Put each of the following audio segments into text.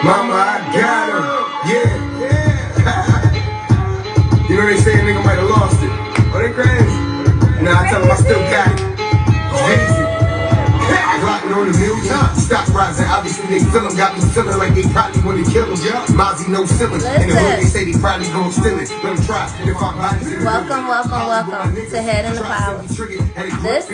Mama, I got him. Yeah. You know they say a nigga might have lost it. Oh, they crazy? Nah, I tell them I still got it. Easy. Glocking on the million. Stock rising. Obviously they feel him. Got me feeling like they probably want to kill him. Mozzie no ceiling. In the hood they say they probably gon' steal it. Let them try. Welcome to Head in the Clouds. This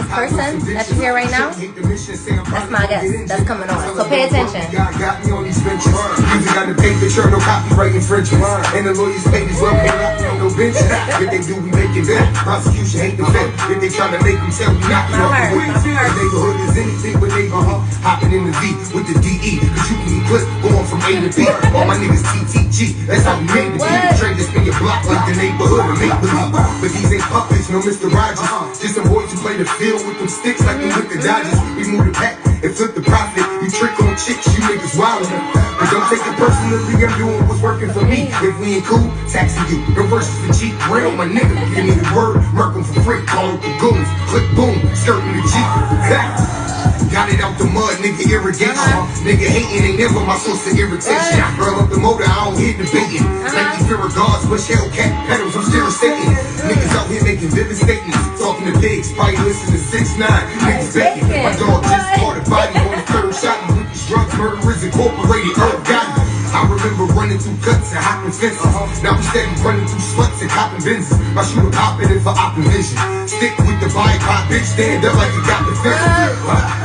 person that you hear right now, that's my guest. That's coming on. So pay attention. Got me on these benches. Music got the paper, sure no copyright infringement. And the lawyers paid as well, can't lock me on no benches. If they do, we make it better. Prosecution hate the fed. If they try to make them tell, we knock you off the way. The neighborhood is anything but neighborhood. Hopping in the V with the DE. Cause you can clip going from A to B. All my niggas TTG. That's how we made the beat. Train to spin your block like the neighborhood and make believe. But these ain't puppets, no Mr. Rogers. Just some boys who play the field with them sticks like we with the Dodgers. We move the pack and flip the profit. You trick on chicks, you niggas wildin'. But don't take it personally, I'm doing what's working for me. If we ain't cool, taxing you. No verses for cheap, real my nigga. Give me the word, murk 'em for free. Call up the goons, click boom, skirting the Jeep. Got it out the mud, nigga, irrigation. Nigga hating ain't never my source of irritation. Roll up the motor, I don't hear debating. Like these fear of gods, push Hellcat pedals, I'm still Satan. Niggas out here making vivid statements. Talking to pigs, probably listen to 6ix9ine. Niggas bacon. My dog just caught a body on the third shot. And with these drugs, murderers incorporated, Earth got me. I remember running through cuts and hopping fences. Now we steady running through sluts and copping Benzes. My shooter popping in for opposition. Stick with the bipod, bitch, stand up like you got the fence.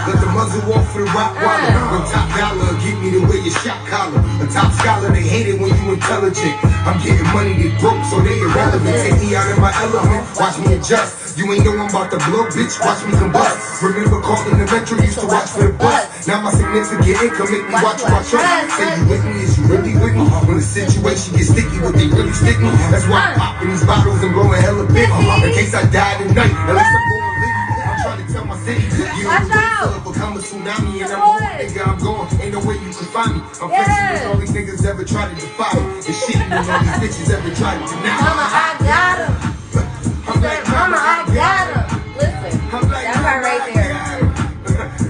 Let the muzzle walk for the rock waller. On top dollar, get me to wear your shot collar. A top scholar, they hate it when you intelligent. I'm getting money, they broke, so they irrelevant. Take me out of my element, watch me adjust. You ain't know I'm about to blow, bitch, watch me combust. Remember calling the metro, used to watch for the bus. Now my significant income make me watch my trust. Say you with me, is you really with me? When the situation gets sticky, would they really stick me? That's why I'm popping these bottles and blowing hella big. In case I die tonight, at least I'm going lit. I'm trying to tell my city, you know the become a tsunami and I'm home, nigga, I'm going. Ain't no way you can find me. I'm flexing with all these niggas ever tried to defy me. And shitting on all these bitches ever tried to deny me. Mama, I got him. Mama, I got him. Listen, that part right there.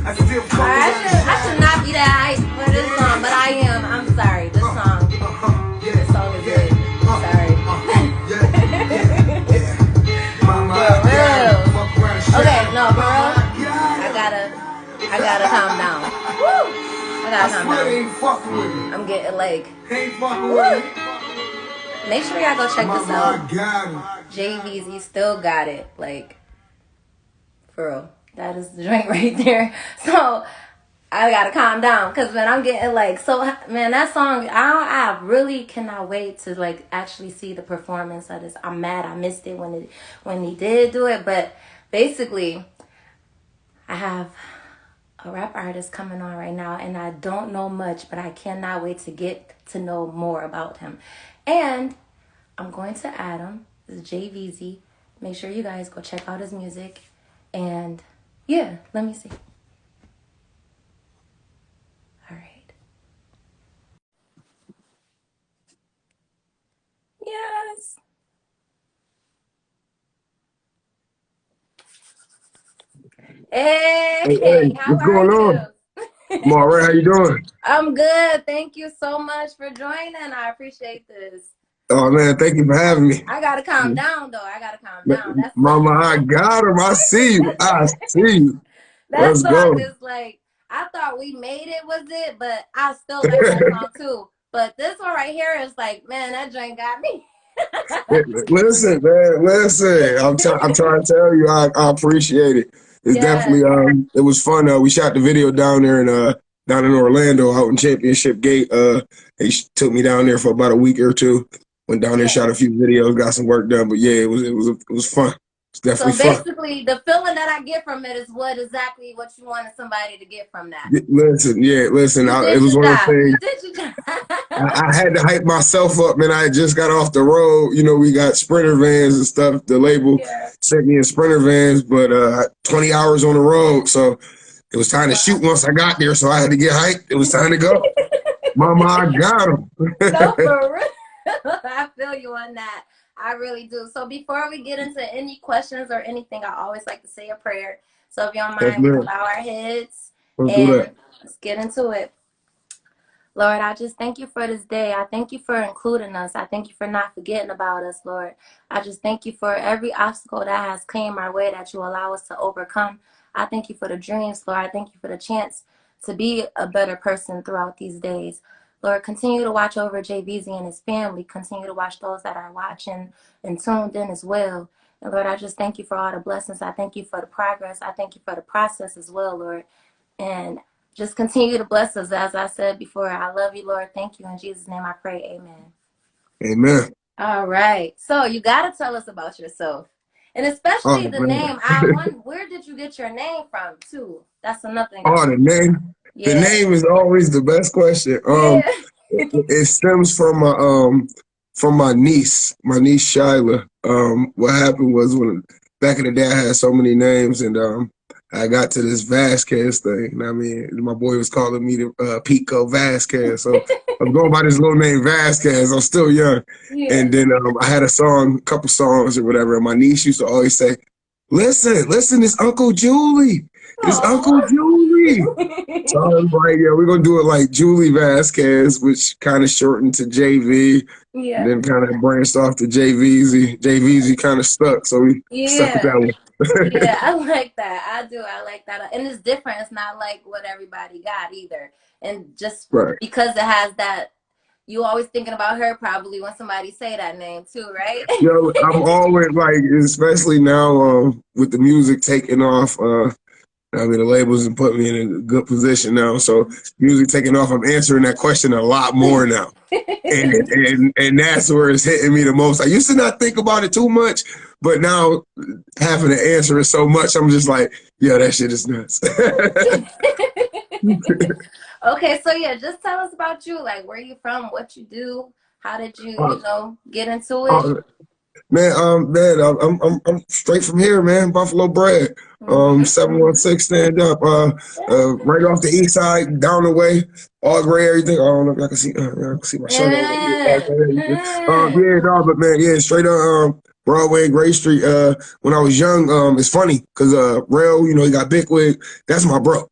I should not be that hype for this song, but I am. I'm sorry. This song is good. Sorry. Okay, no, for real. I gotta calm down. Woo! I gotta calm down. I'm getting like. Woo! Make sure y'all go check this out. J Veazy still got it. Like, for real. That is the joint right there. So I gotta calm down because when I'm getting like so, man, that song, I really cannot wait to like actually see the performance of this. I'm mad I missed it when he did do it, but basically, I have a rap artist coming on right now, and I don't know much, but I cannot wait to get to know more about him. And I'm going to add him. This is J Veazy. Make sure you guys go check out his music. And yeah, let me see. All right. Yes. Hey, how what's are going you? on? I'm all right. How you doing? I'm good. Thank you so much for joining. I appreciate this. Oh man, thank you for having me. I gotta calm down though. I gotta calm down. That's Mama, I got him. I see you. I see you. That Let's song go. is like, I thought We Made It was it, but I still like that song too. But this one right here is like, man, that joint got me. Listen, man, listen. I'm trying to tell you, I appreciate it. It's definitely it was fun. We shot the video down there down in Orlando, out in Championship Gate. They took me down there for about a week or two. Went down there, shot a few videos, got some work done. But yeah, it was fun. It's definitely fun. So basically, the feeling that I get from it is exactly what you wanted somebody to get from that. Listen, it was one of the things. I had to hype myself up, man. I just got off the road. You know, we got Sprinter vans and stuff. The label sent me in Sprinter vans, but 20 hours on the road. So it was time to shoot once I got there. So I had to get hyped. It was time to go. Mama, I got him. No, for real. I feel you on that. I really do. So before we get into any questions or anything, I always like to say a prayer. So if you don't Yes, mind, we can ma'am. bow our heads Let's do and that. let's get into it. Lord, I just thank you for this day. I thank you for including us. I thank you for not forgetting about us, Lord. I just thank you for every obstacle that has came our way that you allow us to overcome. I thank you for the dreams, Lord. I thank you for the chance to be a better person throughout these days. Lord, continue to watch over J Veazy and his family. Continue to watch those that are watching and tuned in as well. And Lord, I just thank you for all the blessings. I thank you for the progress. I thank you for the process as well, Lord. And just continue to bless us. As I said before, I love you, Lord. Thank you. In Jesus' name I pray. Amen. Amen. All right. So you got to tell us about yourself. And especially Oh, the man. name. I wonder, where did you get your name from, too? That's another thing I Oh, want the to know. name. The Yeah. name is always the best question. Yeah. It stems from my niece, Shyla. What happened was when back in the day I had so many names, and I got to this Vasquez thing. I mean, my boy was calling me the Pico Vasquez, so I was going by this little name Vasquez. I'm still young, Yeah. and then I had a couple songs or whatever, and my niece used to always say, "Listen, it's Uncle Julie. It's Uncle Aw. Julie." So I was like, yeah, we're gonna do it like Julie Vasquez, which kind of shortened to JV, and Yeah. then kind of branched off to J Veazy. J Veazy kind of stuck, so we stuck with Yeah. that one. Yeah, I like that. I do. I like that. And it's different. It's not like what everybody got either. And just Right. because it has that, you always thinking about her probably when somebody say that name too, right? Yo, I'm always like, especially now with the music taking off. I mean, the labels have put me in a good position now. So music taking off, I'm answering that question a lot more now. And that's where it's hitting me the most. I used to not think about it too much, but now having to answer it so much, I'm just like, yeah, that shit is nuts. Okay, so yeah, just tell us about you. Like, where you from? What you do? How did you, uh, get into it? uh, man, I'm straight from here, man. Buffalo bred. Mm-hmm. 716 stand up. Right off the east side, down the way, all gray, everything. I don't know if I can see. I can see my shirt on. Yeah. Yeah, no, but man, yeah, straight up. Broadway and Gray Street. When I was young, it's funny because Rail, he got big wig. That's my bro.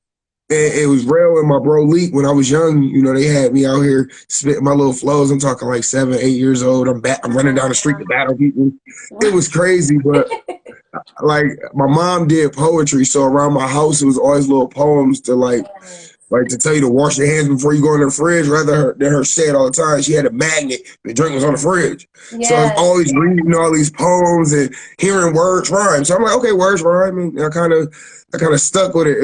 And it was Rail and my bro Leak when I was young. They had me out here spitting my little flows. I'm talking like 7, 8 years old. I'm running down the street to battle people. It was crazy, but like my mom did poetry, so around my house it was always little poems to like to tell you to wash your hands before you go in the fridge. Rather than her say it all the time, she had a magnet. The drink was on the fridge, so I was Yes. always reading all these poems and hearing words rhyme. So I'm like, okay, words rhyme, and I kind of stuck with it,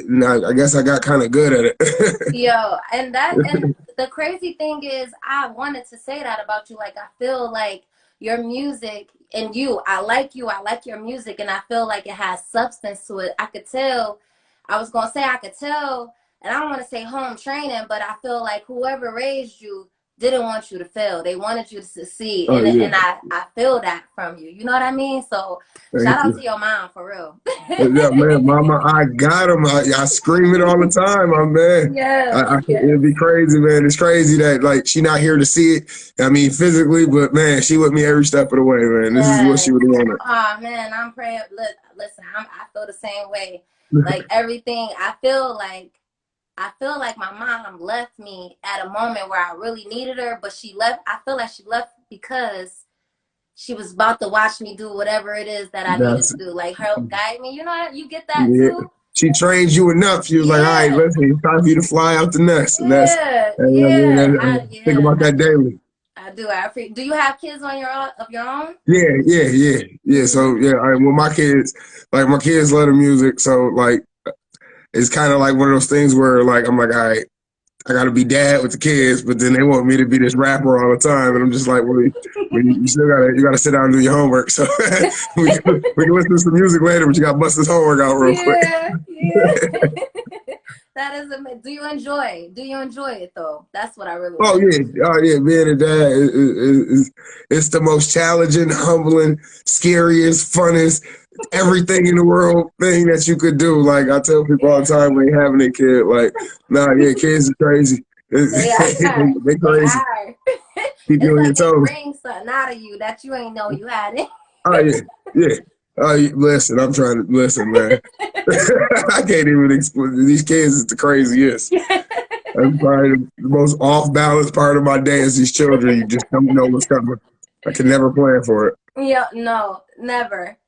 and I guess I got kind of good at it. Yo, and the crazy thing is, I wanted to say that about you. Like, I feel like your music and I like you. I like your music, and I feel like it has substance to it. I could tell. I was gonna say I could tell, and I don't want to say home training, but I feel like whoever raised you didn't want you to fail. They wanted you to succeed, Oh yeah, and I feel that from you. You know what I mean? So shout thank out you. to your mom for real. Yeah, man, mama, I got him. I scream it all the time, my man. Yes, yes. It'd be crazy, man. It's crazy that like she not here to see it. I mean, physically, but man, she with me every step of the way, man. This is what she Yes. would want. Oh man, I'm praying. Listen, I feel the same way. Like everything, I feel like my mom left me at a moment where I really needed her, but she left. I feel like she left because she was about to watch me do whatever it is that I needed That's to do, like help guide me. You know, you get that yeah. too. She trained you enough. She was like, all right, Yeah, listen, it's time for you to fly out the nest, and that's. yeah, I mean, yeah. I think about I that do. daily. I do. Do you have kids on your own? Yeah. So yeah, well, my kids love the music, so like, it's kind of like one of those things where like I'm like, all right, I got to be dad with the kids, but then they want me to be this rapper all the time, and I'm just like, well, you still gotta sit down and do your homework. So we can listen to some music later, but you got to bust this homework out real quick. Yeah, yeah. That is amazing. Do you enjoy it though? That's what I really want to know. Oh yeah, being a dad is it's the most challenging, humbling, scariest, funnest, everything in the world thing that you could do. Like I tell people all the time when they having a kid, like, nah, yeah, kids are crazy. They are. They They crazy. are. Keep you It's on your like they toes. bring something out of you that you ain't know you had it. Oh yeah, yeah. Listen, I'm trying to listen, man. I can't even explain. These kids is the craziest. That's probably the most off balance part of my day is these children. You just don't know what's coming. I can never plan for it. Yeah, no, never.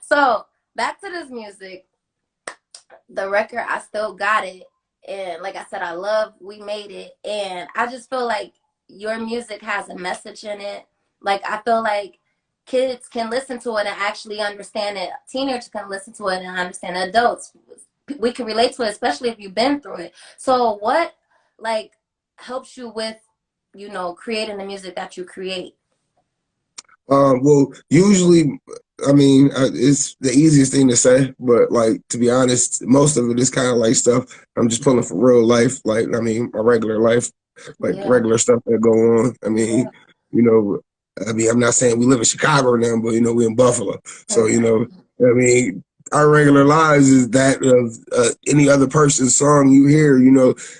So back to this music. The record, I still got it. And like I said, I love We Made It. And I just feel like your music has a message in it. Like, I feel like kids can listen to it and actually understand it. Teenagers can listen to it and understand it. Adults, we can relate to it, especially if you've been through it. So what, like, helps you with, creating the music that you create? Well, usually, I mean, it's the easiest thing to say, but like to be honest, most of it is kind of like stuff I'm just pulling from real life. Like, I mean, my regular life, like regular stuff that go on. I mean, I'm not saying we live in Chicago now, but we in Buffalo, so I mean, our regular lives is that of any other person's song you hear.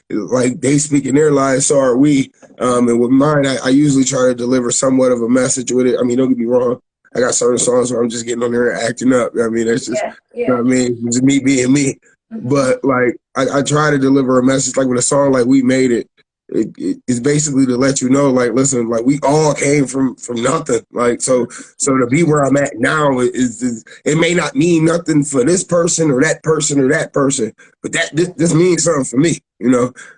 Like they speak in their lives, so are we. And with mine, I usually try to deliver somewhat of a message with it. I mean, don't get me wrong. I got certain songs where I'm just getting on there and acting up. I mean, that's just, you know what I mean? It's me being me. But like, I try to deliver a message. Like with a song like We Made It, it's basically to let you know, like, listen, like we all came from nothing. Like, so to be where I'm at now is it may not mean nothing for this person or that person or that person, but this means something for me.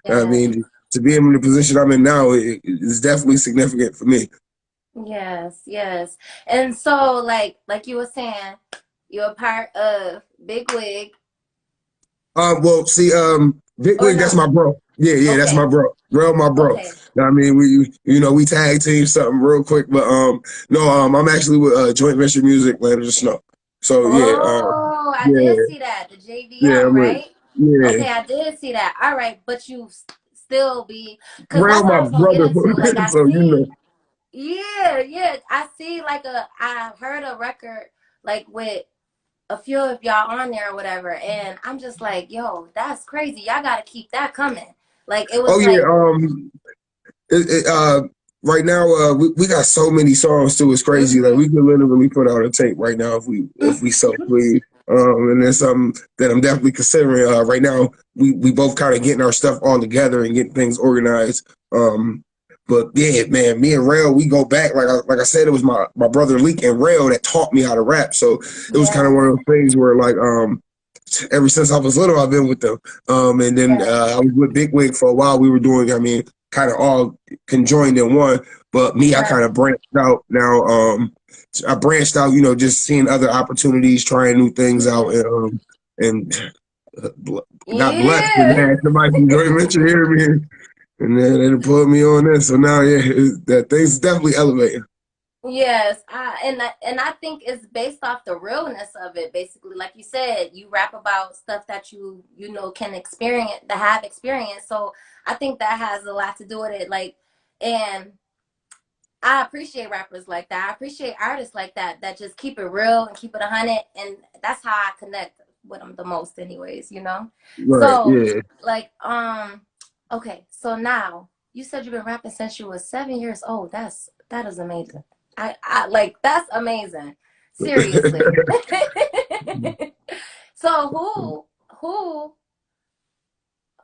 I mean, to be in the position I'm in now is definitely significant for me. Yes. And so, like you were saying, you're a part of Big Wig. Well, see, Big Wig, that's my bro. Yeah, that's my bro. Real my bro. Okay. I mean, we tag team something real quick, but no, I'm actually with Joint Venture Music, Land of the Snow. So I did see that, the JVM, right? Okay, I did see that. All right, but you still be, because Real that's what I my was gonna brother. get into. Like, I So see, I see I heard a record like with a few of y'all on there or whatever, and I'm just like, yo, that's crazy. Y'all gotta keep that coming. Like, it was right now we got so many songs too. It's crazy. Like we could literally put out a tape right now if we so please. And there's something that I'm definitely considering. Right now we both kind of getting our stuff all together and getting things organized. But yeah, man, me and Rail, we go back. Like I said, it was my brother Leak and Rail that taught me how to rap. So it was kind of one of those things where like ever since I was little, I've been with them. And then I was with Big Wig for a while. We were doing, I mean, kind of all conjoined in one. But me, I kind of branched out now. I branched out, just seeing other opportunities, trying new things out, and got blessed and had somebody from Joint Venture hear me, and then they put me on this. So now, that things definitely elevating. Yes, and I think it's based off the realness of it. Basically, like you said, you rap about stuff that you can experience, that have experience. So I think that has a lot to do with it. Like, and I appreciate rappers like that. I appreciate artists like that just keep it real and keep it 100, and that's how I connect with them the most, anyways. Right. So, like, okay. So now you said you've been rapping since you were 7 years old. That is amazing. I like, that's amazing. Seriously. So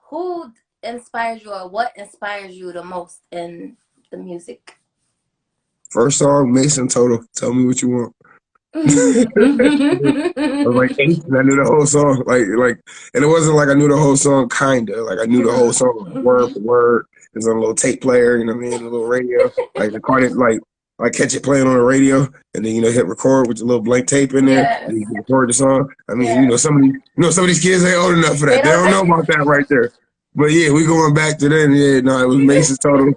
who inspires you, or what inspires you the most in the music? First song, Mason Total. Tell me what you want. I was like 8 and I knew the whole song. Like, and it wasn't like I knew the whole song, kinda. Like I knew the whole song word for word. It's on a little tape player, you know what I mean, a little radio. Like record it, like catch it playing on the radio, and then hit record with the little blank tape in there, and you can record the song. I mean, some of these kids ain't old enough for that. They don't know about that right there. But yeah, we going back to then. Yeah, no, it was Mason Total.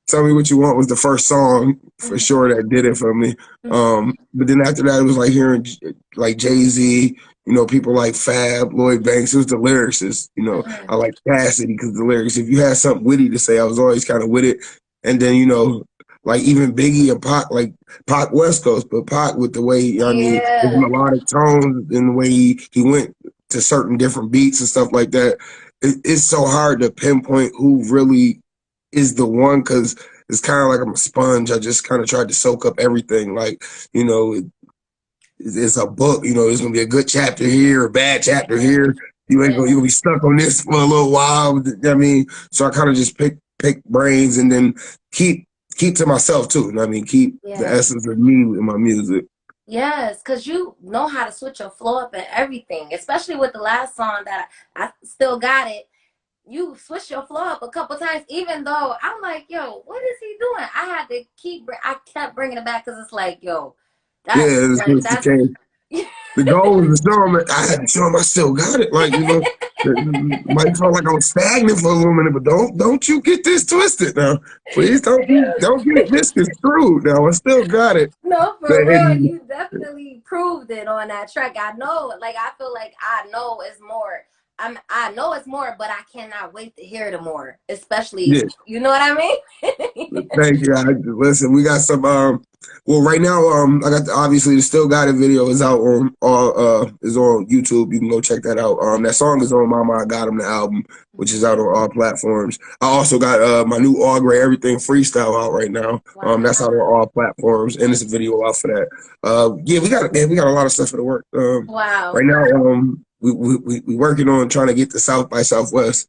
Tell Me What You Want was the first song for sure that did it for me. But then after that, it was like hearing like Jay-Z, people like Fab, Lloyd Banks. It was the lyrics. I like Cassidy because the lyrics. If you had something witty to say, I was always kind of with it. And then like even Biggie and Pac, like Pac West Coast, but Pac with the way I mean, his melodic tones and the way he went to certain different beats and stuff like that. It's so hard to pinpoint who really is the one, because it's kind of like I'm a sponge. I just kind of tried to soak up everything. Like, it's a book. You know, there's gonna be a good chapter here, a bad chapter here. You gonna be stuck on this for a little while. I mean, so I kind of just pick brains and then keep to myself too. I mean, keep the essence of me in my music. Yes, because you know how to switch your flow up and everything, especially with the last song that I still got it. You switched your flow up a couple times, even though I'm like, yo, what is he doing? I had to I kept bringing it back because it's like, yo, that's the goal was to show him. I had to show him I still got it. Like, you know, might feel like I'm stagnant for a little minute, but don't you get this twisted now. Please don't get misconstrued now. I still got it. No, for real, you definitely proved it on that track. I know, like I feel like I know it's more. I know it's more, but I cannot wait to hear the more, especially, you know what I mean? Thank you. Listen, we got some, well, right now, I got obviously the Still Got It video is out on is on YouTube. You can go check that out. That song is on Mama I Got Him, the album, which is out on all platforms. I also got my new All Gray Everything freestyle out right now. Wow. That's out on all platforms, and there's a video out for that. Yeah, we got a lot of stuff for the work. Wow. Right now, we working on trying to get to South by Southwest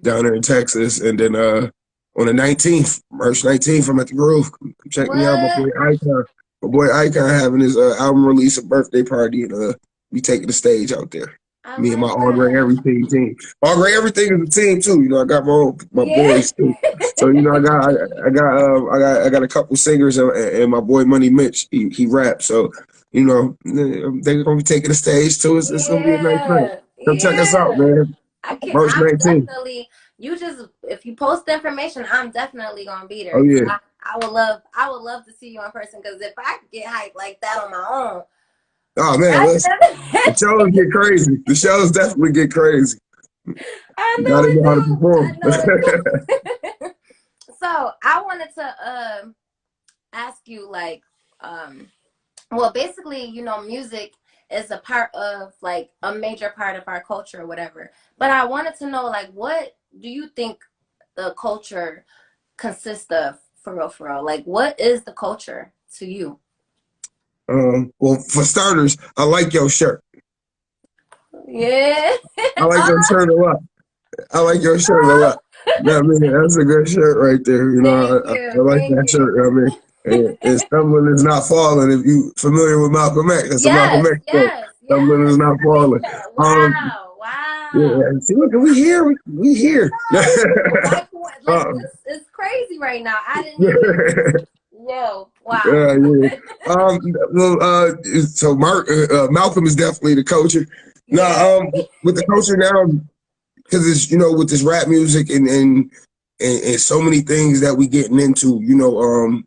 down there in Texas, and then on the 19th, March 19th, I'm at the Grove. Come check me out. My boy Icon having his album release and birthday party, and we taking the stage out there. Me and my All Gray Everything team. All Gray Everything is a team too. You know, I got my boys too. So you know, I got a couple singers and my boy Money Mitch. He raps. So you know, they're gonna be taking the stage too. It's gonna be a nice night. Come check us out, man. March 19th. Definitely. If you post the information, I'm definitely gonna be there. Oh yeah. I would love to see you in person, because if I get hyped like that on my own. Oh man, listen, the shows get crazy. The shows definitely get crazy. I know. You gotta know how to perform. So I wanted to ask you, like, well, basically, you know, music is a part of, like, a major part of our culture or whatever. But I wanted to know, like, what do you think the culture consists of, for real? Like, what is the culture to you? Well, for starters, I like your shirt. Yeah. I like your shirt a lot. I like your shirt a lot. I mean, that's a good shirt right there. You know, I like that shirt. I mean, and stumbling is not falling. If you familiar with Malcolm X, that's a Malcolm X quote. Stumbling is not falling. Wow. Yeah, see, look, we here. It's crazy right now. I didn't even. Whoa! Wow. So Malcolm is definitely the culture. With the culture now, because it's, you know, with this rap music and so many things that we getting into, you know,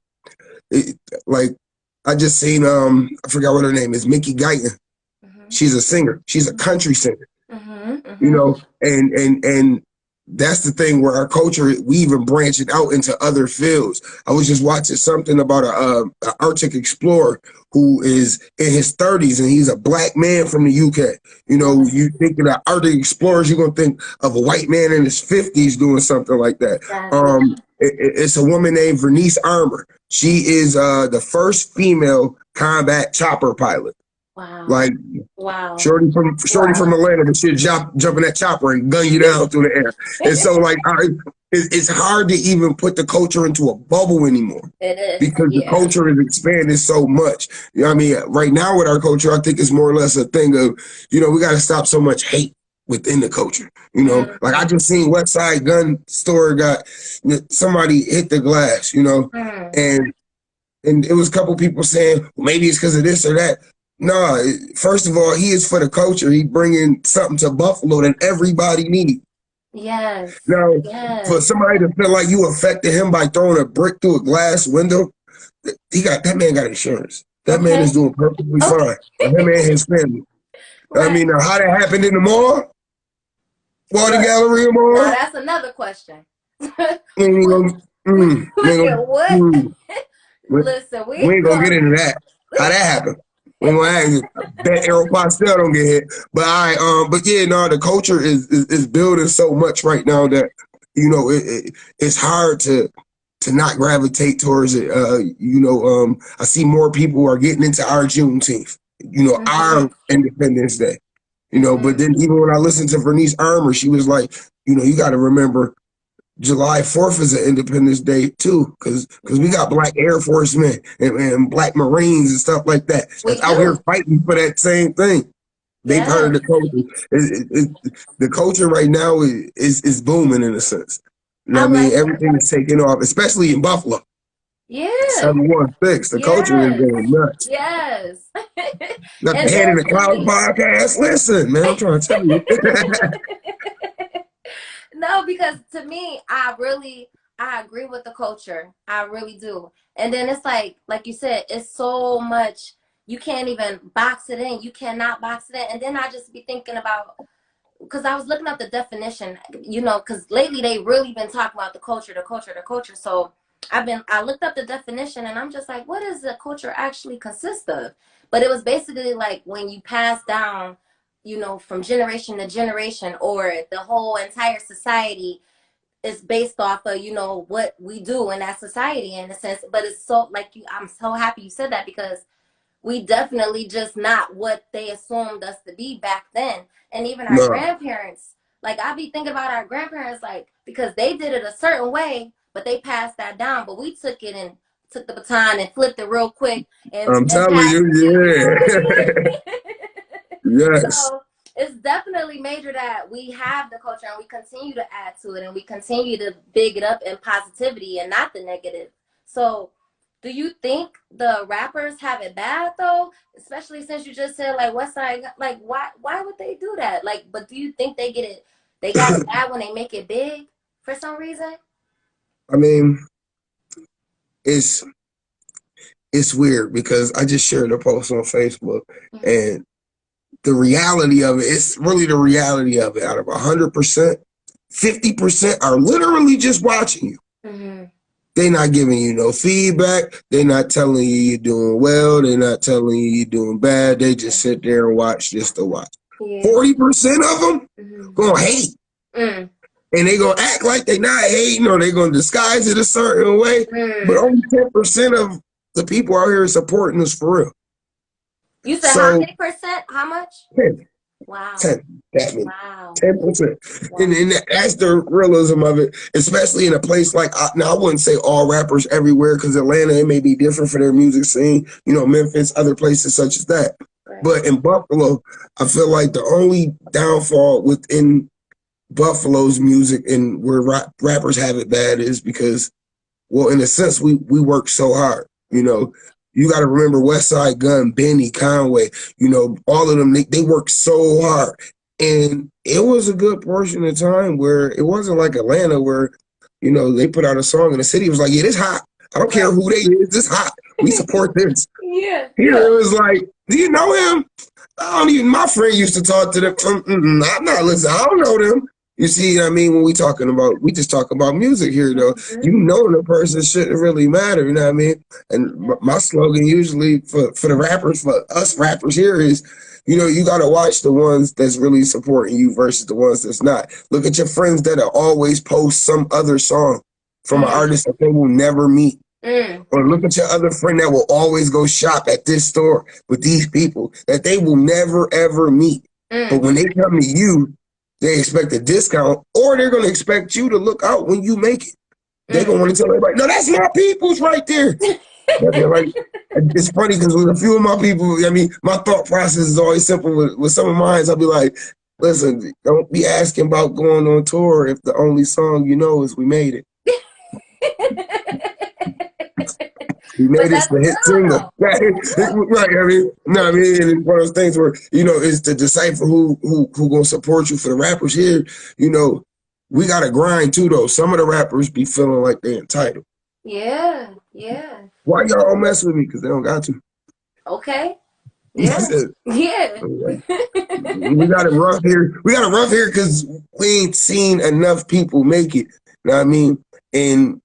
like I just seen I forgot what her name is, Mickey Guyton. She's a singer. She's a country singer. You know, and that's the thing where our culture, we even branch it out into other fields. I was just watching something about an Arctic explorer who is in his 30s, and he's a black man from the UK. You know, you think of the Arctic explorers, you're gonna think of a white man in his 50s doing something like that. It's a woman named Vernice Armour. She is the first female combat chopper pilot. Wow. Like, Shorty from Atlanta, but she'll jump in that chopper and gun you down through the air. And so, like, it's hard to even put the culture into a bubble anymore. It is. Because the culture is expanded so much. You know what I mean? Right now with our culture, I think it's more or less a thing of, you know, we got to stop so much hate within the culture. You know, like I just seen West Side Gun Store got somebody hit the glass, you know, and it was a couple people saying, well, maybe it's because of this or that. No, first of all, he is for the culture. He bringing something to Buffalo that everybody needs. Yes. Now, for somebody to feel like you affected him by throwing a brick through a glass window, that man got insurance. That man is doing perfectly fine. That man and his family. I mean, how that happened in the mall? Water Galleria Mall? Now, that's another question. Listen, we ain't gonna get into that. How that happened? That Aeropostale still don't get hit, but the culture is building so much right now that, you know, it's hard to not gravitate towards it. I see more people are getting into our Juneteenth. you know, our Independence Day. You know, but then even when I listened to Vernice Armour, she was like, you know, you got to remember July 4th is an Independence Day too, because we got Black Air Forcemen and Black Marines and stuff like that that's out here fighting for that same thing. They part of the culture. The culture right now is booming in a sense. You know what I mean? Everything is taking off, especially in Buffalo. Yeah. 716. The culture is going nuts. Yes. Got the Head in the Cloud podcast. Listen, man, I'm trying to tell you. No, because to me, I agree with the culture. I really do. And then it's like you said, it's so much, you can't even box it in. You cannot box it in. And then I just be thinking about, because I was looking up the definition, you know, because lately they really been talking about the culture. So I looked up the definition and I'm just like, what does the culture actually consist of? But it was basically like when you pass down, you know, from generation to generation, or the whole entire society is based off of, you know, what we do in that society in a sense. But it's so I'm so happy you said that, because we definitely just not what they assumed us to be back then. And even our grandparents, like I be thinking about our grandparents, like, because they did it a certain way, but they passed that down. But we took it and took the baton and flipped it real quick I'm telling you, yeah. Yes. So it's definitely major that we have the culture and we continue to add to it and we continue to big it up in positivity and not the negative. So do you think the rappers have it bad though? Especially since you just said like Westside, like why would they do that? Like, but do you think they got it bad when they make it big for some reason? I mean, it's weird because I just shared a post on Facebook and the reality of it, it's really the reality of it. Out of 100%, 50% are literally just watching you. They're not giving you no feedback. They're not telling you you're doing well. They're not telling you you're doing bad. They just sit there and watch just to watch. 40% of them gonna hate. And they gonna act like they not hating, or they gonna disguise it a certain way. But only 10% of the people out here supporting us for real. You said how many percent? How much? 10. Wow. 10. That means wow. 10%. Wow. And that's the realism of it, especially in a place like, now I wouldn't say all rappers everywhere, because Atlanta, it may be different for their music scene, you know, Memphis, other places such as that. Right. But in Buffalo, I feel like the only downfall within Buffalo's music and where rappers have it bad is because, well, in a sense, we work so hard, you know. You got to remember Westside Gun, Benny, Conway, you know, all of them, they work so hard. And it was a good portion of time where it wasn't like Atlanta where, you know, they put out a song and the city was like, yeah, this hot. I don't care who they is, this hot. We support this. Here it was like, do you know him? I don't even, my friend used to talk to them. I'm not listening. I don't know them. You see, I mean, when we just talk about music here, though. You know the person shouldn't really matter, you know what I mean? And my slogan usually for the rappers, for us rappers here is, you know, you got to watch the ones that's really supporting you versus the ones that's not. Look at your friends that always post some other song from an artist that they will never meet. Or look at your other friend that will always go shop at this store with these people that they will never, ever meet. But when they come to you, they expect a discount, or they're going to expect you to look out when you make it. They're going to want to tell everybody, no, that's my people's right there. Like, it's funny because with a few of my people, I mean, my thought process is always simple. With some of mine, I'll be like, listen, don't be asking about going on tour if the only song you know is We Made It. We made it the hit single. Right, I mean, no, I mean, it's one of those things where, you know, it's to decipher who gonna support you. For the rappers here, you know, we gotta grind too, though. Some of the rappers be feeling like they're entitled. Yeah. Why y'all don't mess with me? Because they don't got to. Okay. Yeah. We got it rough here. We got it rough here because we ain't seen enough people make it. You know what I mean? And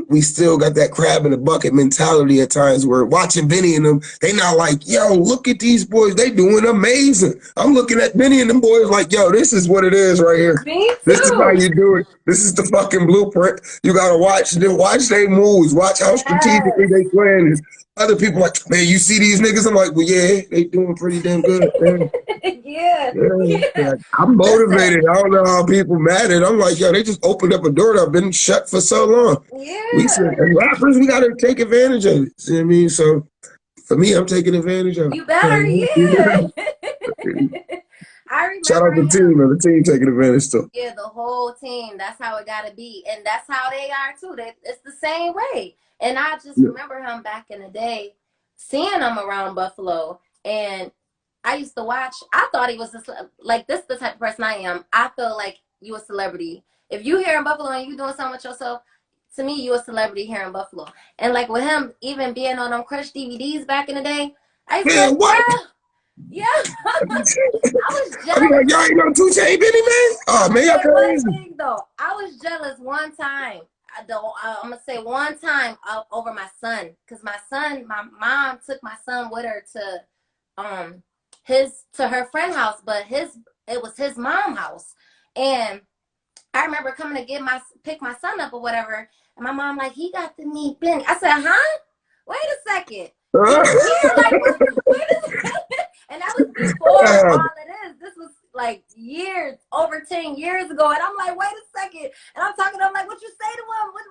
we still got that crab in the bucket mentality at times where watching Benny and them, they not like, yo, look at these boys. They doing amazing. I'm looking at Benny and them boys like, yo, this is what it is right here. This is how you do it. This is the fucking blueprint. You got to watch them, watch their moves, watch how strategically they playing this. other people like, man, you see these niggas? I'm like, well, yeah, they doing pretty damn good. Man. Yeah. Like, I'm motivated. I don't know how people mad at. I'm like, yo, they just opened up a door that I've been shut for so long. We said, Yeah. as rappers, we got to take advantage of it. See what I mean? So for me, I'm taking advantage of You it. better, yeah. I Shout out remember to the him. team, man. The team taking advantage too. Yeah, the whole team. That's how it gotta be, and that's how they are too. It's the same way. And I just Yeah. remember him back in the day, seeing him around Buffalo, and I used to watch. I thought he was just like this. Is the type of person I am. I feel like you a celebrity. If you here in Buffalo and you doing something with yourself, to me, you a celebrity here in Buffalo. And like with him, even being on them Crush DVDs back in the day, I used to be Man, like, what? yeah. I was I be jealous. like, y'all ain't know 2 Chainz, Benny, man? Oh, I'm man, gonna y'all say one crazy. thing though. I was jealous one time. I'm gonna say one time over my son, because my mom took my son with her to her friend house, but it was his mom house, and I remember coming to pick my son up or whatever, and my mom like, he got to meet Benny. I said, huh? Wait a second. He's here? Like, what? Wait a second. And that was before all of this. This was like over 10 years ago. And I'm like, wait a second. And I'm talking to him like, what you say to him? What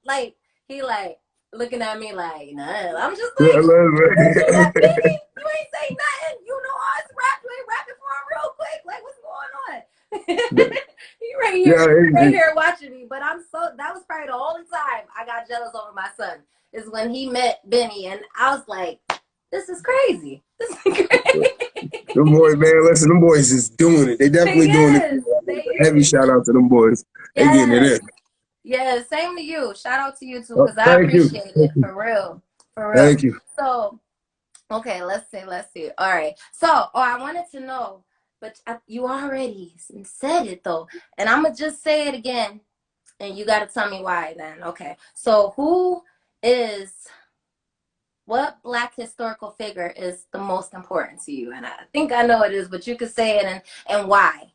like, he like looking at me like, nah. I'm just like, you see that Benny? You ain't say nothing. You know I was rap. You ain't rapping for him real quick. Like, what's going on? You right here watching me. But that was probably the only time I got jealous over my son, is when he met Benny, and I was like, this is crazy. This is crazy. Them boys, man, listen, them boys is doing it. They definitely doing it. Heavy shout out to them boys. They getting it in. Yeah, same to you. Shout out to you too, because I Thank you. appreciate it. For real. For real. Thank you. So, okay, let's see. All right. So, I wanted to know, but you already said it though. And I'm going to just say it again. And you got to tell me why then. Okay. So, what Black historical figure is the most important to you? And I think I know it is, but you could say it and why.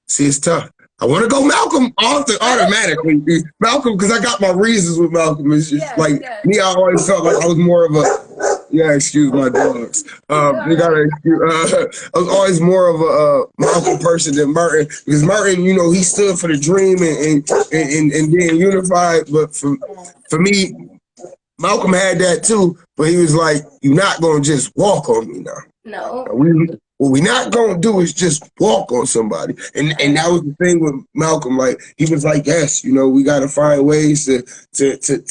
See, it's tough. I want to go Malcolm automatically. Malcolm, because I got my reasons with Malcolm. It's just me, I always felt like I was more of a, excuse my dogs. I was always more of a Malcolm person than Martin, because Martin, he stood for the dream and being unified. But for me, Malcolm had that too, but he was like, you're not going to just walk on me now. No. What we not gonna do is just walk on somebody, and that was the thing with Malcolm. Like, he was like, yes, we got to find ways to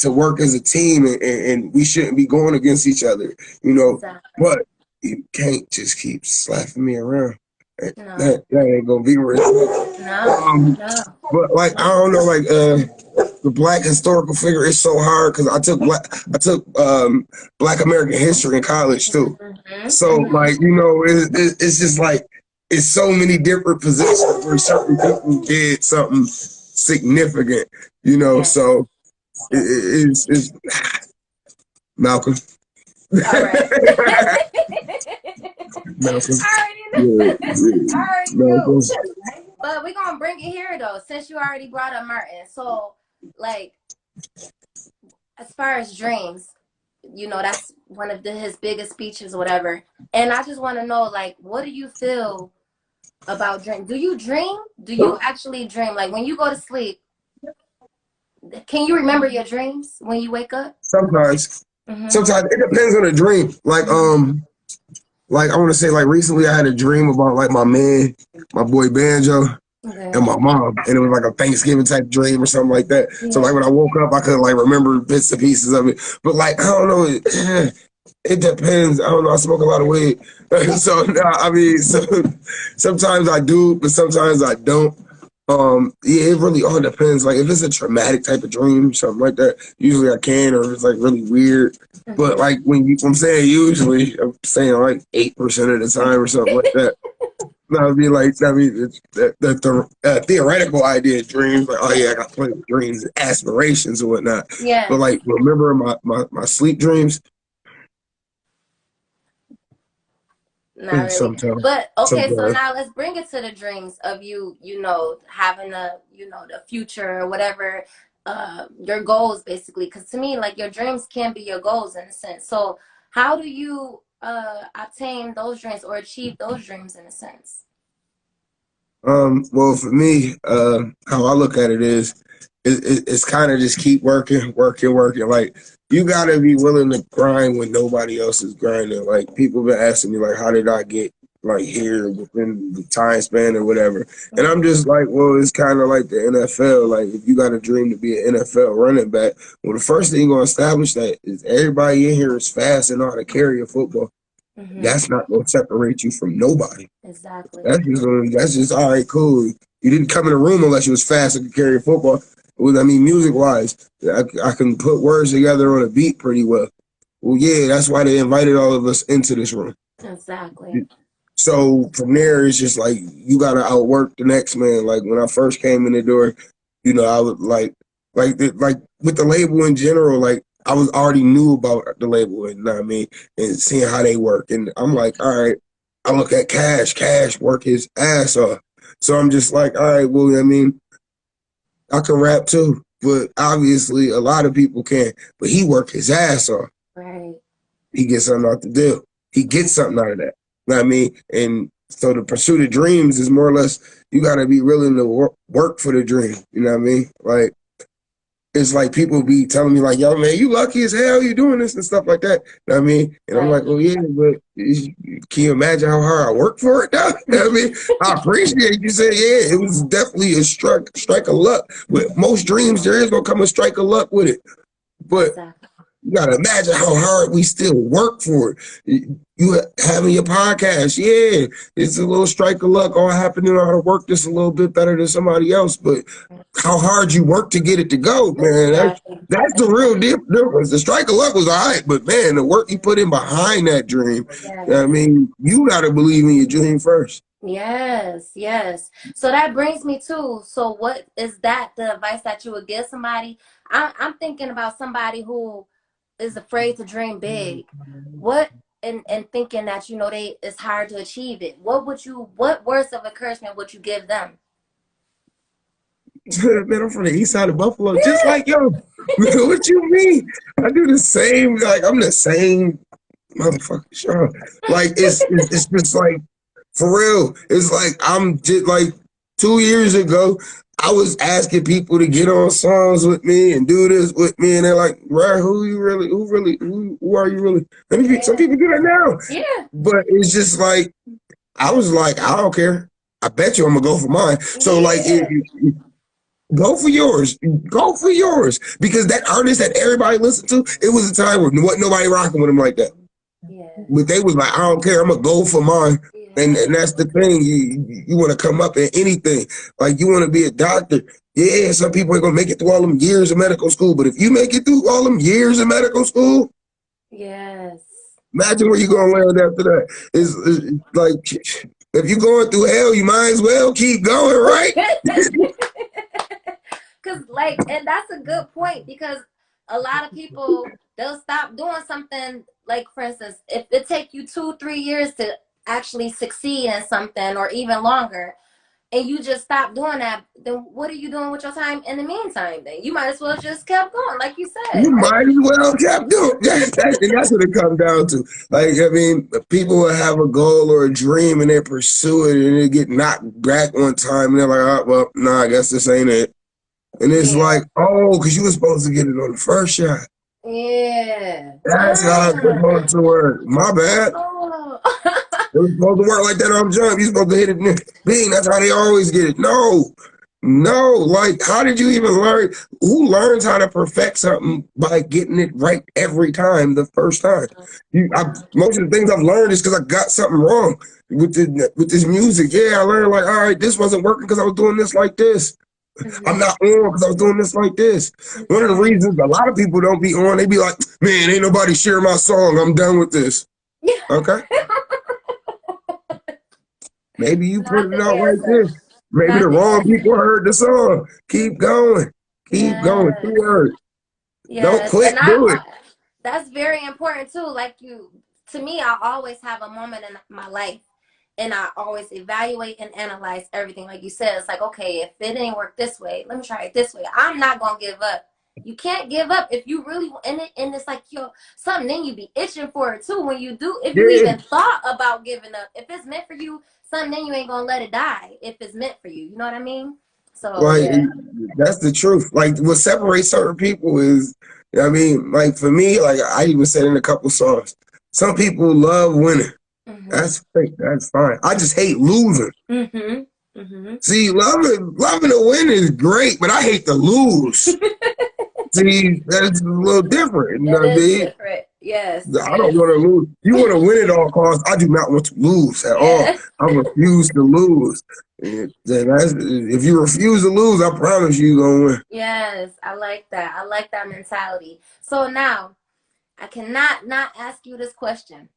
work as a team, and we shouldn't be going against each other, Exactly. But you can't just keep slapping me around. No. That ain't gonna be real. No. But like, I don't know, like the Black historical figure is so hard, because I took Black American history in college too. Mm-hmm. So like, it's just like, it's so many different positions where certain people did something significant, So it's Malcolm. All right. Malcolm. Malcolm. But we're gonna bring it here though, since you already brought up Martin. So, like, as far as dreams, that's one of his biggest speeches or whatever. And I just want to know, like, what do you feel about dreams? Do you dream? Do you actually dream? Like, when you go to sleep, can you remember your dreams when you wake up? Sometimes. Mm-hmm. Sometimes it depends on the dream. Like, like I want to say, like, recently I had a dream about like my boy Banjo. Okay. And my mom, and it was like a Thanksgiving type dream or something like that. Yeah. So like when I woke up, I could like remember bits and pieces of it. But like, I don't know, it depends. I don't know. I smoke a lot of weed, so sometimes I do, but sometimes I don't. It really all depends. Like, if it's a traumatic type of dream, something like that, usually I can, or if it's like really weird. Mm-hmm. But like I'm saying usually, I'm saying like 8% of the time or something like that. That would be like, the theoretical idea of dreams, like, oh yeah, I got plenty of dreams and aspirations and whatnot. Yeah. But like, remember my sleep dreams? Not really. Sometimes. But okay, so now let's bring it to the dreams of you, having the future or whatever. your goals, basically. Because to me, like, your dreams can be your goals in a sense. So how do you obtain those dreams or achieve those dreams in a sense? Well, for me, how I look at it is, it's kind of just keep working, working, working. Like, you gotta be willing to grind when nobody else is grinding. Like, people been asking me, like, how did I get like here within the time span or whatever? And I'm just like, well, it's kind of like the NFL. Like, if you got a dream to be an NFL running back, well, the first thing you're gonna establish that is everybody in here is fast and know how to carry a football. That's not gonna separate you from nobody. Exactly. That's just all right, cool. You didn't come in the room unless you was fast and could carry a football. I mean, music wise, I can put words together on a beat pretty well. Well, yeah, that's why they invited all of us into this room. Exactly. So from there, it's just like you gotta outwork the next man. Like when I first came in the door, I would like with the label in general. Like I was already knew about the label, and you know what I mean, and seeing how they work. And I'm like, all right, I look at Cash work his ass off. So I'm just like, all right, well, I mean, I can rap too, but obviously a lot of people can't. But he worked his ass off. Right. He gets something out the deal. He gets something out of that. You know what I mean? And so the pursuit of dreams is more or less you got to be willing to work for the dream. You know what I mean? Like, it's like people be telling me like, yo, man, you lucky as hell you doing this and stuff like that. You know what I mean? And I'm like, well, yeah, but can you imagine how hard I work for it now? You know what I mean? I appreciate you saying, yeah, it was definitely a strike of luck. With most dreams, there is going to come a strike of luck with it. But you got to imagine how hard we still work for it. You having your podcast, yeah, it's a little strike of luck. All happened to know how to work this a little bit better than somebody else, but how hard you work to get it to go, man. That's the real difference. The strike of luck was all right, but man, the work you put in behind that dream, I mean, you got to believe in your dream first. Yes, yes. So that brings me to, so what is that the advice that you would give somebody? I'm thinking about somebody who is afraid to dream big. What and thinking that it's hard to achieve it. What words of encouragement would you give them? Man, I'm from the east side of Buffalo, just like yo. What you mean? I do the same. Like I'm the same motherfucker. Sure. Like it's just like for real. It's like I'm just like 2 years ago. I was asking people to get on songs with me and do this with me, and they're like, "Right, who are you really? Who are you really?" Some people do that now. Yeah. But it's just like I was like, I don't care. I bet you I'm gonna go for mine. So like, go for yours. Go for yours because that artist that everybody listened to, it was a time where wasn't nobody rocking with him like that. Yeah. But they was like, I don't care. I'm gonna go for mine. And that's the thing. You want to come up in anything. Like you want to be a doctor. Yeah, some people ain't gonna make it through all them years of medical school. But if you make it through all them years of medical school, yes. Imagine where you're gonna land after that. It's like if you're going through hell, you might as well keep going, right? Cause and that's a good point because a lot of people they'll stop doing something. Like for instance, if it take you 2-3 years to actually succeed in something or even longer, and you just stop doing that, then what are you doing with your time in the meantime? Then you might as well just kept going, like you said. You might as well kept doing. That's what it comes down to. Like I mean, people will have a goal or a dream and they pursue it and they get knocked back one time and they're like, oh, well, nah, I guess this ain't it. And it's like, oh, because you were supposed to get it on the first shot. Yeah. That's how it's supposed to work. My bad. Oh. It was supposed to work like that on jump. You're supposed to hit it. Bing, that's how they always get it. No. Like, how did you even learn? Who learns how to perfect something by getting it right every time, the first time? Most of the things I've learned is because I got something wrong with this music. Yeah, I learned like, all right, this wasn't working because I was doing this like this. I'm not on because I was doing this like this. One of the reasons a lot of people don't be on, they be like, man, ain't nobody share my song. I'm done with this. Okay. Maybe you put it out like this. Maybe the wrong people heard the song. Keep going. Keep going. 2 words. Don't quit. Do it. That's very important too. Like to me, I always have a moment in my life. and I always evaluate and analyze everything. Like you said, it's like, okay, if it didn't work this way, let me try it this way. I'm not gonna give up. You can't give up if you really and it's like something then you be itching for it too when you do. If you even thought about giving up, if it's meant for you, something then you ain't gonna let it die. If it's meant for you, you know what I mean? So like that's the truth. Like what separates certain people is, I mean, like for me, like I even said in a couple songs, some people love winning. That's great. That's fine. I just hate losing. See, loving to win is great, but I hate to lose. See, that's a little different. You know what I mean? Different. Yes. I don't want to lose. You want to win at all costs. I do not want to lose at all. I refuse to lose. If you refuse to lose, I promise you're going to win. Yes, I like that. I like that mentality. So now, I cannot not ask you this question.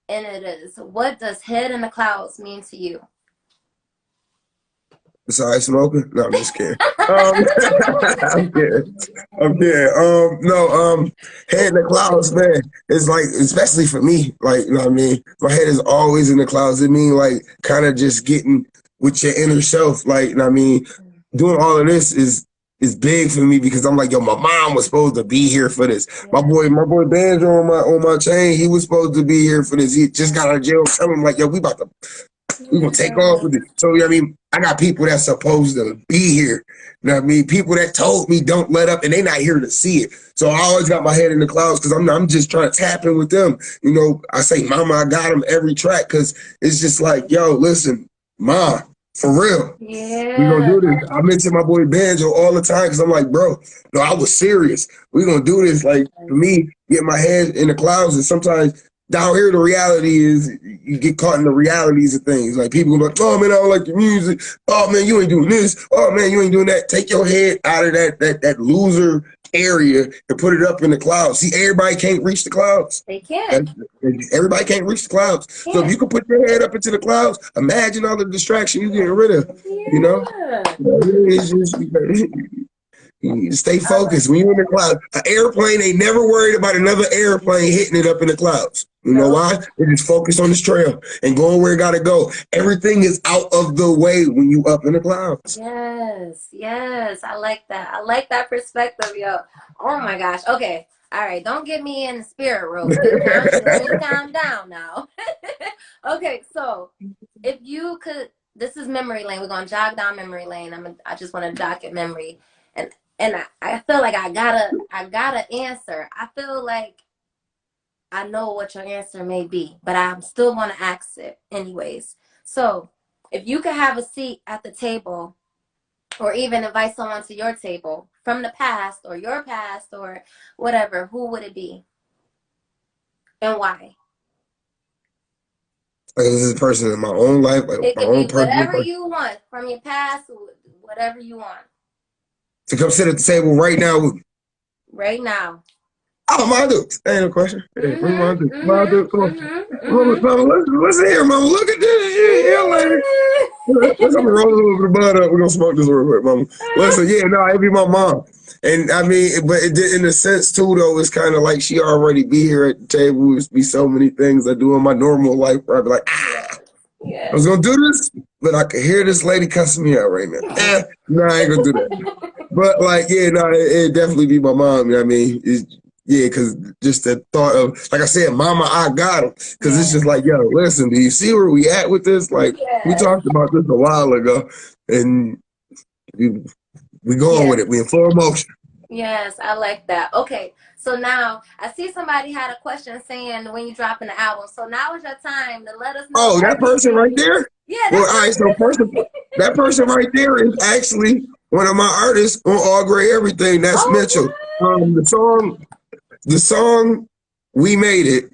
And it is, what does head in the clouds mean to you? Besides smoking? No, I'm just kidding. I'm kidding. No, head in the clouds, man. It's like, especially for me, like, you know what I mean? My head is always in the clouds. It means like kind of just getting with your inner self. Like, you know what I mean? Doing all of this is big for me because I'm like, yo, my mom was supposed to be here for this. My boy Banjo on my chain, he was supposed to be here for this. He just got out of jail. Tell him like, yo, we gonna take off with it. So you know what I mean, I got people that's supposed to be here. You know what I mean? People that told me don't let up, and they not here to see it. So I always got my head in the clouds because I'm just trying to tap in with them. You know, I say, Mama, I got them every track because it's just like, yo, listen, Ma, for real. Yeah. We gonna do this. I mention my boy Banjo all the time because I'm like, bro, no, I was serious. We gonna do this. Like for me, get my head in the clouds, and sometimes down here the reality is you get caught in the realities of things. Like people go like, oh man, I don't like your music. Oh man, you ain't doing this. Oh man, you ain't doing that. Take your head out of that loser area and put it up in the clouds. See, everybody can't reach the clouds. They can't. Everybody can't reach the clouds. So if you can put your head up into the clouds, imagine all the distraction you're getting rid of. You know? It's just, you stay focused. When you're in the clouds, an airplane ain't never worried about another airplane hitting it up in the clouds. You know why? They just focus on this trail and going where it gotta go. Everything is out of the way when you up in the clouds. Yes. I like that. I like that perspective, yo. Oh my gosh. Okay. All right. Don't get me in the spirit real quick. Let me calm down now. Okay. So if you could, this is memory lane. We're gonna jog down memory lane. I just want to jog at memory, and I feel like I gotta answer. I feel like I know what your answer may be, but I'm still going to ask it anyways. So if you could have a seat at the table or even invite someone to your table from the past or your past or whatever, who would it be and why? Like this is a person in my own life, like it my could own be personal whatever life. you want from your past, whatever you want. To come sit at the table right now with me. Right now. Oh, my dude. Ain't no question. Hey, my dude. Come on. Listen here, mama. Look at this shit. Yeah, lady. Let's roll a little bit of bud up. We're going to smoke this real quick, mama. Listen, it'd be my mom. And I mean, but it did, in a sense too, though, it's kind of like she already be here at the table. There's be so many things I do in my normal life where I'd be like, I was going to do this, but I could hear this lady cussing me out right now. No, I ain't going to do that. But like, it'd definitely be my mom. You know what I mean? Because just the thought of, like I said, Mama, I got him. Because it's just like, yo, listen, do you see where we at with this? Like, we talked about this a while ago, and we going with it. We in full motion. Yes, I like that. Okay, so now I see somebody had a question saying when you dropping the album. So now is your time to let us know. Oh, that person right there? Yeah. Well, all right. So that person right there is actually one of my artists on All Gray Everything. That's Mitchell. The song We Made It.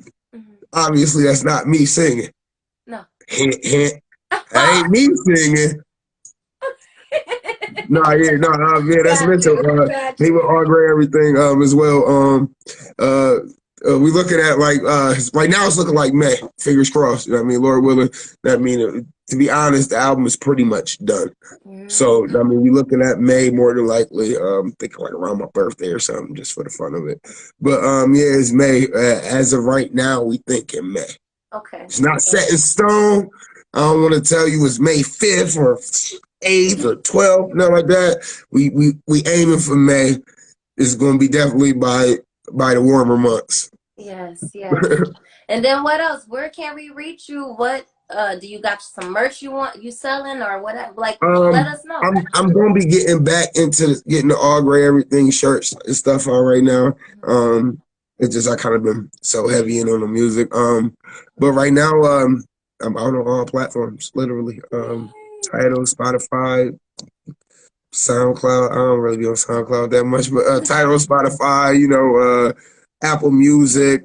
Obviously, that's not me singing. No. Hint, hint. That ain't me singing. That's Mitchell. He was All Gray Everything as well. We looking at like right now it's looking like May. Fingers crossed. You know what I mean? Lord willing. I mean, to be honest, the album is pretty much done. So I mean, we looking at May more than likely. Thinking like around my birthday or something, just for the fun of it. But it's May. As of right now, we thinking May. Okay. It's not set in stone. I don't want to tell you it's May 5th or 8th or 12th, nothing like that. We aiming for May. It's going to be definitely by the warmer months. Yes, yes. And then what else? Where can we reach you? What do you got some merch you selling or whatever? Like, let us know. I'm gonna be getting back into getting the all gray everything shirts and stuff on right now. It's just I kind of been so heavy in on the music. But right now, I'm out on all platforms, literally. Tidal, Spotify, SoundCloud. I don't really be on SoundCloud that much, but Tidal, Spotify, Apple Music.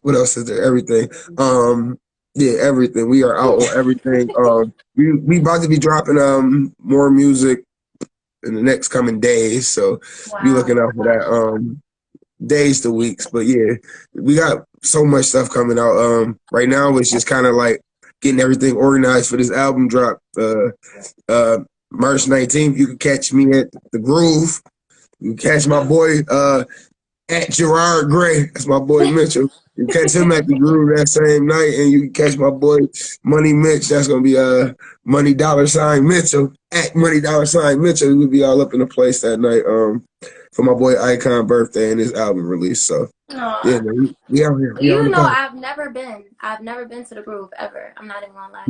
What else is there? Everything. Yeah, everything. We are out on everything. We about to be dropping more music in the next coming days, so be looking out for that. Days to weeks, but yeah, we got so much stuff coming out. Right now it's just kind of like getting everything organized for this album drop. March 19th, you can catch me at the Groove. You can catch my boy at Gerard Gray. That's my boy Mitchell. You can catch him at the Groove that same night, and you can catch my boy Money Mitch. That's gonna be Money $sign Mitchell at Money $sign Mitchell. We'll be all up in the place that night for my boy Icon birthday and his album release. So yeah, man, we out here. You know, I've never been to the Groove ever. I'm not even gonna lie.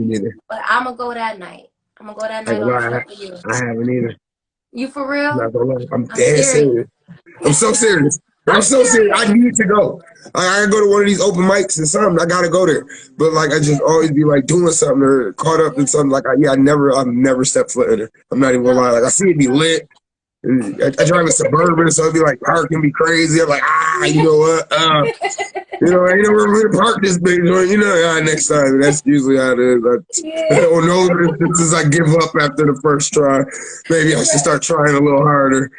But I'm gonna go that night. I'm gonna go that night on the strength of you. I haven't either. You for real? I'm not gonna lie. I'm dead serious. I'm so serious. I'm so serious. I need to go. I gotta go to one of these open mics or something. I gotta go there. But like, I just always be like doing something or caught up in something. Like, I've never stepped foot in it. I'm not even gonna lie. Like, I see it be lit. I drive a Suburban, so it'd be like park can be crazy. I'm like, you know what? I ain't never really park this big joint. Next time. That's usually how it is. I don't know since I give up after the first try. Maybe I should start trying a little harder.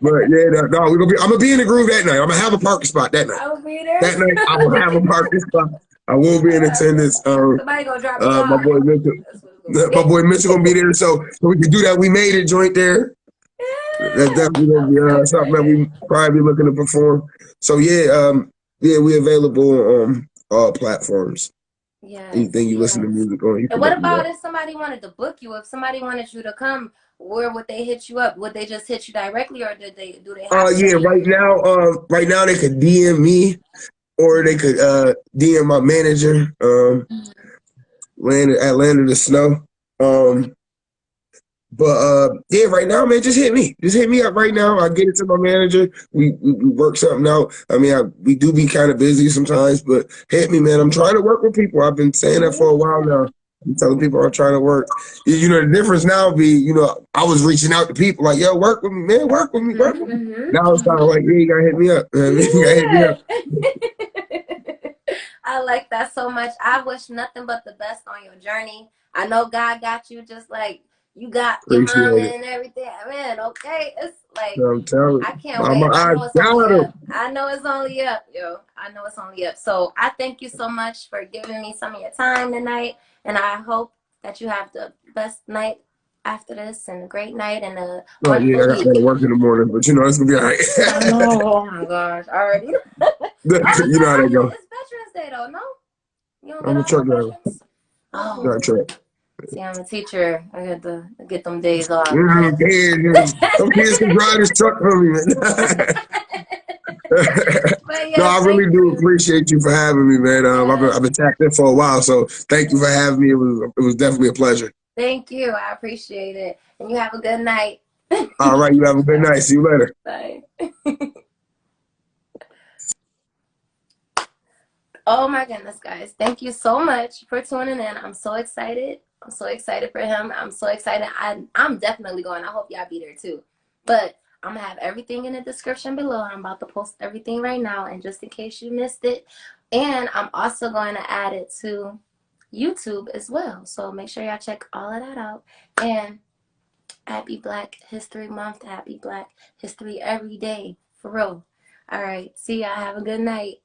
But yeah, no, I'm gonna be in the Groove that night. I'm gonna have a parking spot that night. I'll be there. That night, I will have a parking spot. I will be in attendance. Somebody gonna drop me off. My boy Mitchell gonna be there, so we can do that. We made it joint there. That's definitely gonna be something that we probably be looking to perform. So yeah, we available on all platforms. Yeah. Anything you listen to music on. And what about if somebody wanted to book you? If somebody wanted you to come, where would they hit you up? Would they just hit you directly, or do they have yeah, right now they could DM me, or they could DM my manager, Land of the Snow. But yeah, right now, man, just hit me. Just hit me up right now. I'll get it to my manager. We work something out. I mean, we do be kind of busy sometimes, but hit me, man. I'm trying to work with people. I've been saying that for a while now. I'm telling people I'm trying to work. The difference now be, I was reaching out to people like, yo, work with me, man. Work with me. Now it's kind of like, yeah, you got to hit me up. You got to hit me up. I like that so much. I wish nothing but the best on your journey. I know God got you just like you got your mom and everything. Man, okay. It's like, I can't wait. I know it's only up, yo. I know it's only up. So I thank you so much for giving me some of your time tonight. And I hope that you have the best night after this and a great night and a wonderful I got to work in the morning, but it's going to be all right. Oh my gosh. Already. You know how that go. It's Veterans Day though, no? You don't I'm a truck driver. Oh. Truck. See, I'm a teacher. I got to get them days off. Some kids can drive this truck for me, man. No, I really do appreciate you for having me, man. I've been tapped in for a while, so thank you for having me. It was definitely a pleasure. Thank you. I appreciate it. And you have a good night. All right, you have a good night. See you later. Bye. Oh my goodness, guys. Thank you so much for tuning in. I'm so excited. I'm so excited for him. I'm so excited. I'm definitely going. I hope y'all be there too. But I'm going to have everything in the description below. I'm about to post everything right now. And just in case you missed it. And I'm also going to add it to YouTube as well. So make sure y'all check all of that out. And happy Black History Month. Happy Black History every day. For real. All right. See y'all. Have a good night.